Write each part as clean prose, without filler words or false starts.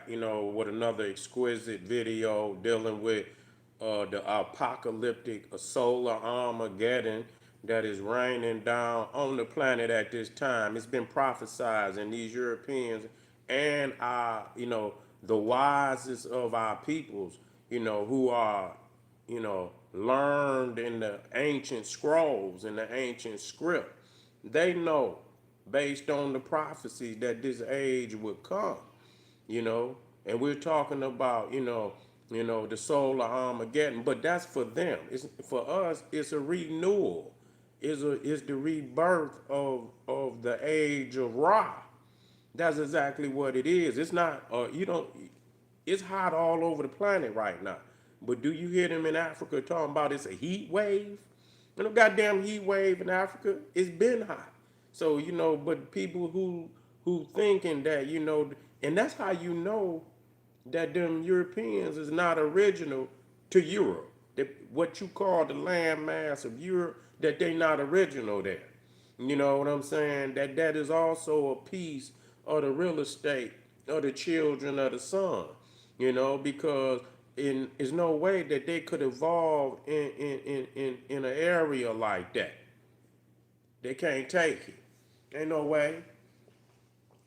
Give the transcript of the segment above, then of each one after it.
with another exquisite video dealing with the apocalyptic solar Armageddon that is raining down on the planet at this time. It's been prophesied, and these Europeans and the wisest of our peoples, who are, learned in the ancient scrolls and the ancient script, they know based on the prophecies that this age would come, you know, and we're talking about, the soul of Armageddon, but that's for them. It's for us. It's a renewal. Is the rebirth of the age of Ra. That's exactly what it is. It's not. You don't. It's hot all over the planet right now. But do you hear them in Africa talking about it's a heat wave? And a goddamn heat wave in Africa, it's been hot. So, but people who thinking that, and that's how you know that them Europeans is not original to Europe. That what you call the landmass of Europe, that they not original there. You know what I'm saying? That is also a piece of the real estate of the children of the sun. Because there's no way that they could evolve in an area like that. They can't take it. Ain't no way.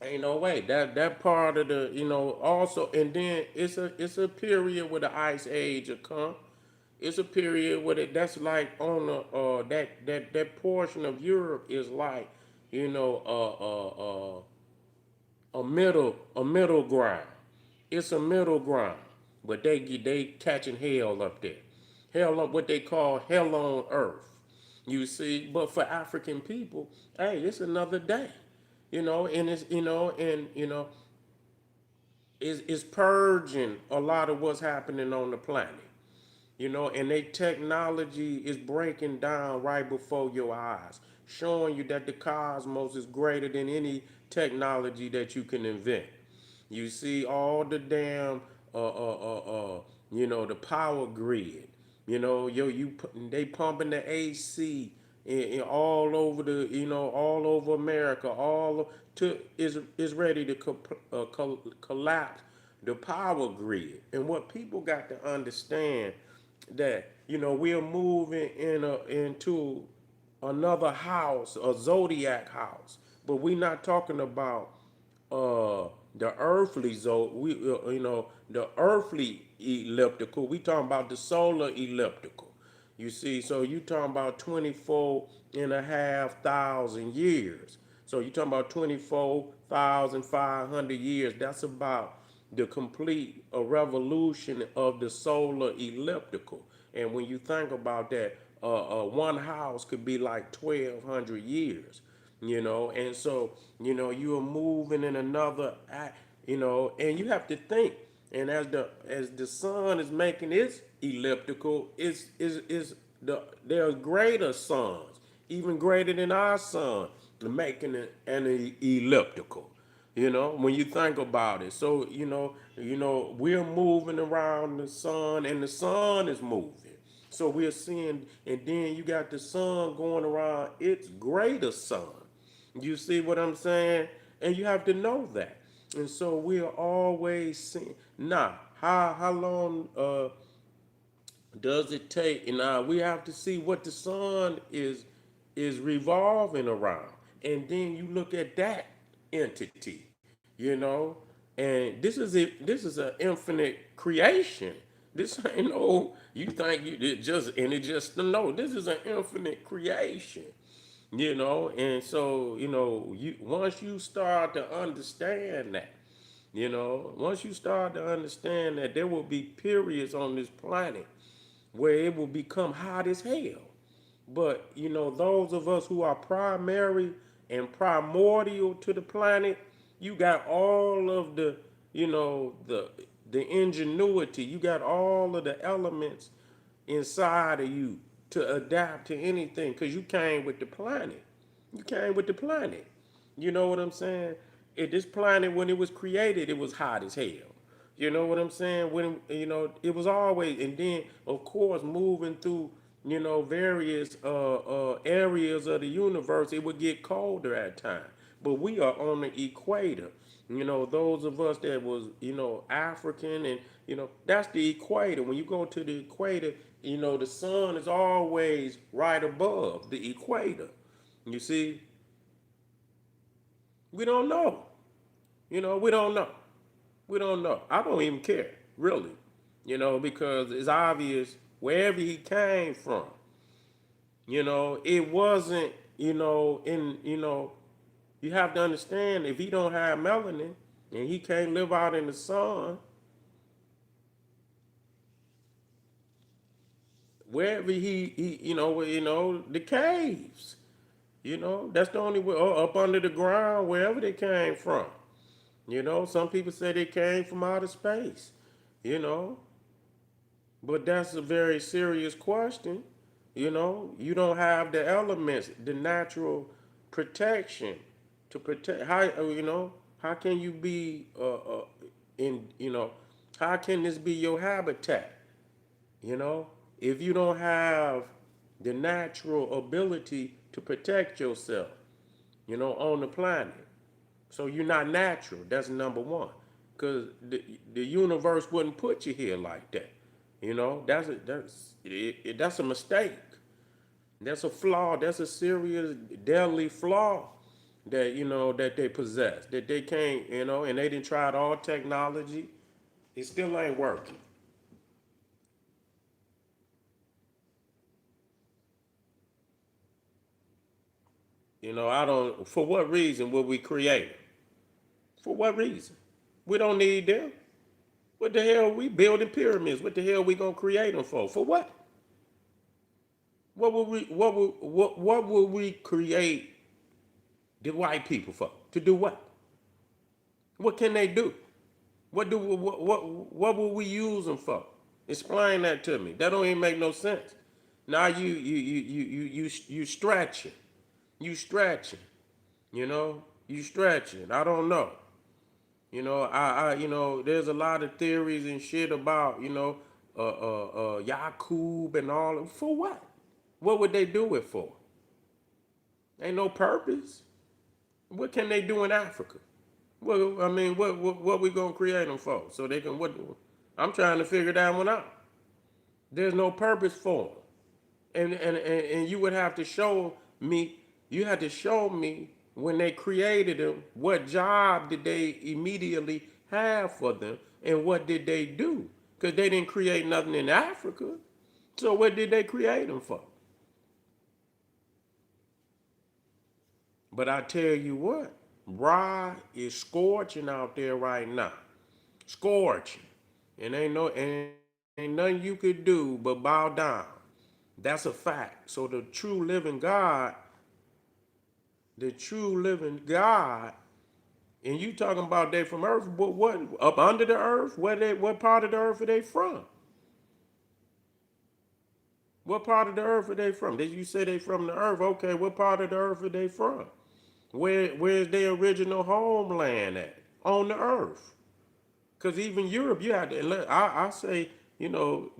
Ain't no way. That part of the, also, and then it's a period where the ice age will come. It's a period where that's like on the that portion of Europe is like, you know, a middle ground. It's a middle ground, but they catching hell up there, hell up what they call hell on earth. You see, but for African people, hey, it's another day, and it's it's purging a lot of what's happening on the planet. And their technology is breaking down right before your eyes, showing you that the cosmos is greater than any technology that you can invent. You see all the damn, the power grid. They pumping the AC in all over all over America, all to is ready to collapse the power grid. And what people got to understand that we're moving into another house, a zodiac house, but we're not talking about the earthly the earthly elliptical. We talking about the solar elliptical. You see, so you talking about 24 and a half thousand years. So you talking about 24,500 years. That's about the complete revolution of the solar elliptical. And when you think about that, one house could be like 1,200 years. And so you are moving in another and you have to think. And as the sun is making its elliptical, is there are greater suns, even greater than our sun, making it an elliptical. When you think about it. So we're moving around the sun, and the sun is moving. So we're seeing, and then you got the sun going around its greater sun. You see what I'm saying? And you have to know that. And so we are always seeing. Now, how long does it take? And we have to see what the sun is revolving around, and then you look at that entity, and this is an infinite creation. This ain't no you think you it just and it just no. This is an infinite creation. And so you once you start to understand that, once you start to understand that there will be periods on this planet where it will become hot as hell. But those of us who are primary and primordial to the planet, you got all of the, the ingenuity. You got all of the elements inside of you to adapt to anything, because you came with the planet. You came with the planet. You know what I'm saying? This planet, when it was created, it was hot as hell. You know what I'm saying? When it was always, and then of course moving through various areas of the universe, it would get colder at times. But we are on the equator, Those of us that was, African, and that's the equator. When you go to the equator, the sun is always right above the equator. You see, we don't know. We don't know. We don't know. I don't even care, really. Because it's obvious wherever he came from. It wasn't, you have to understand, if he don't have melanin and he can't live out in the sun, wherever he the caves, that's the only way, or up under the ground, wherever they came from. Some people say they came from outer space, you know, but that's a very serious question. You don't have the elements, the natural protection to protect. How can you be in, how can this be your habitat? You know, if you don't have the natural ability to protect yourself, on the planet. So you're not natural. That's number one. Because the universe wouldn't put you here like that. That's a mistake. That's a flaw. That's a serious, deadly flaw that that they possess. That they can't, and they didn't try all technology. It still ain't working. I don't. For what reason would we create them? For what reason? We don't need them. What the hell we building pyramids? What the hell we gonna create them for? For what? What would we create the white people for? To do what? What can they do? What will we use them for? Explain that to me. That don't even make no sense. Now you stretching. You stretching. You stretching. I don't know. There's a lot of theories and shit about, Yakub and all. For what? What would they do it for? Ain't no purpose. What can they do in Africa? Well, I mean, what we gonna create them for? So they can what? I'm trying to figure that one out. There's no purpose for them, and you would have to show me. You had to show me when they created them, what job did they immediately have for them, and what did they do? Because they didn't create nothing in Africa. So what did they create them for? But I tell you what, Ra is scorching out there right now. Scorching. And ain't nothing you could do but bow down. That's a fact. So the true living God, and you talking about they from earth, but what up under the earth? What part of the earth are they from? What part of the earth are they from? Did you say they from the earth? Okay, what part of the earth are they from? Where's their original homeland at? On the earth. Because even Europe, you had to. I say,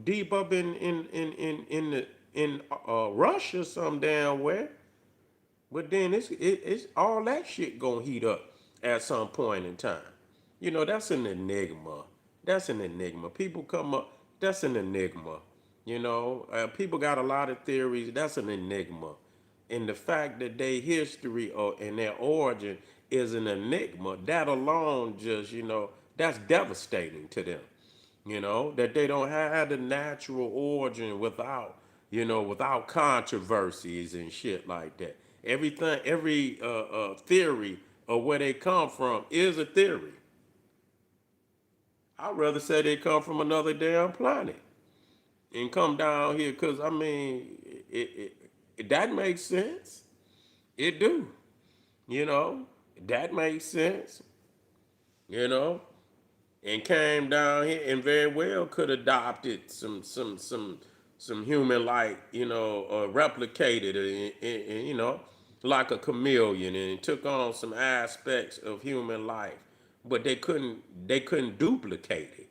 deep up in Russia, some damn where. But then it's all that shit gonna heat up at some point in time. That's an enigma. That's an enigma. People come up. That's an enigma. People got a lot of theories. That's an enigma, and the fact that their history or and their origin is an enigma. That alone, just that's devastating to them. That they don't have the natural origin without controversies and shit like that. Everything, every theory of where they come from is a theory. I'd rather say they come from another damn planet and come down here, because I mean, that makes sense. It do, you know, that makes sense, you know, and came down here and very well could adopted some human like replicated and like a chameleon and took on some aspects of human life, but they couldn't duplicate it.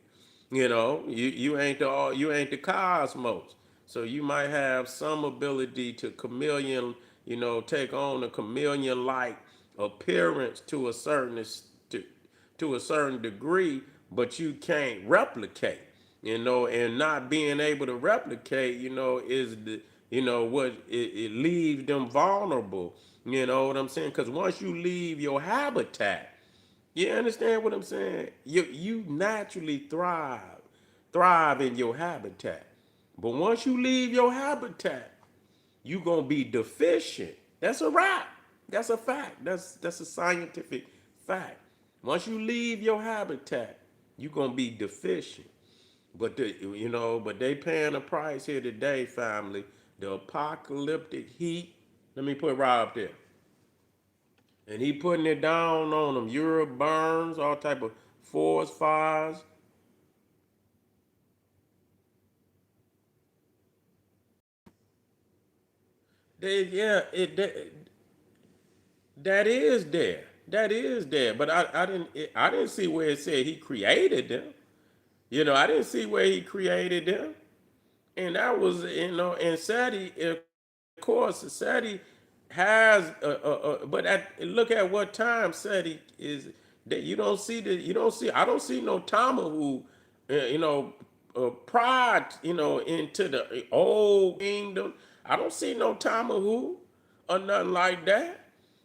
You ain't the cosmos, so you might have some ability to chameleon, take on a chameleon like appearance to a certain to a certain degree, but you can't replicate. And not being able to replicate, is what it leaves them vulnerable. You know what I'm saying? Because once you leave your habitat, you understand what I'm saying? You naturally thrive in your habitat. But once you leave your habitat, you gonna be deficient. That's a wrap. That's a fact. That's a scientific fact. Once you leave your habitat, you gonna be deficient. But they paying a price here today, family. The apocalyptic heat. Let me put Rob there. And he putting it down on them. Europe burns, all type of forest fires. Yeah, that is there. That is there. But I didn't see where it said he created them. I didn't see where he created them. And that was, and SETI, of course, SETI has, but look at what time SETI is. That I don't see no Tamahu, pride, into the old kingdom. I don't see no Tamahu or nothing like that.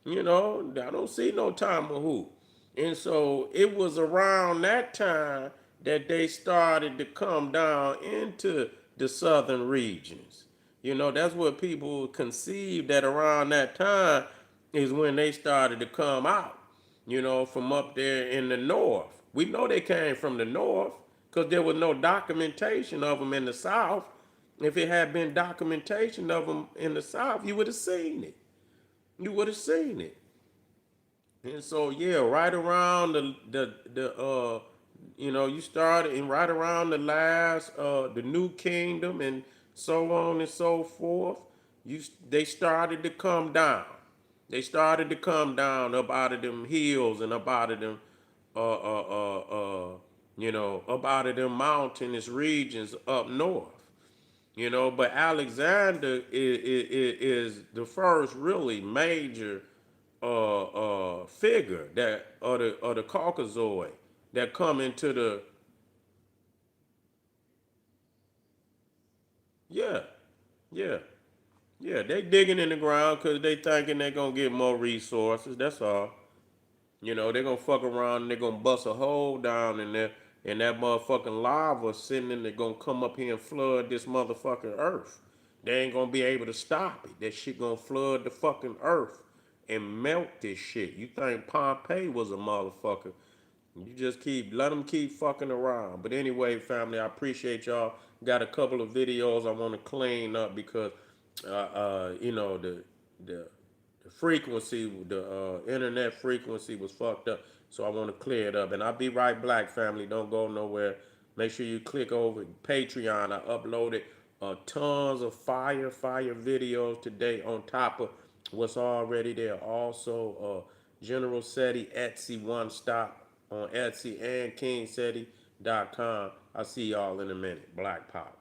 I don't see no Tamahu. And so it was around that time that they started to come down into the southern regions. That's what people conceived that around that time is when they started to come out, from up there in the north. We know they came from the north because there was no documentation of them in the south. If it had been documentation of them in the south, you would have seen it. You would have seen it. And so yeah, right around you started and right around the last the new kingdom and so on and so forth, they started to come down. They started to come down up out of them hills and up out of them up out of them mountainous regions up north. But Alexander is the first really major figure that or the Caucasoid that come into the yeah yeah yeah they digging in the ground because they thinking they gonna get more resources. That's all. They're gonna fuck around and they're gonna bust a hole down in there, and that motherfucking lava sitting in there gonna come up here and flood this motherfucking earth. They ain't gonna be able to stop it. That shit gonna flood the fucking earth and melt this shit. You think Pompeii was a motherfucker? You just let them keep fucking around. But anyway, family, I appreciate y'all. Got a couple of videos I want to clean up because, the frequency, the internet frequency was fucked up. So I want to clear it up. And I'll be right back, family. Don't go nowhere. Make sure you click over Patreon. I uploaded tons of fire videos today on top of what's already there. Also, General SETI Etsy One Stop on Etsy and KingSeti.com. I'll see y'all in a minute. Black Power.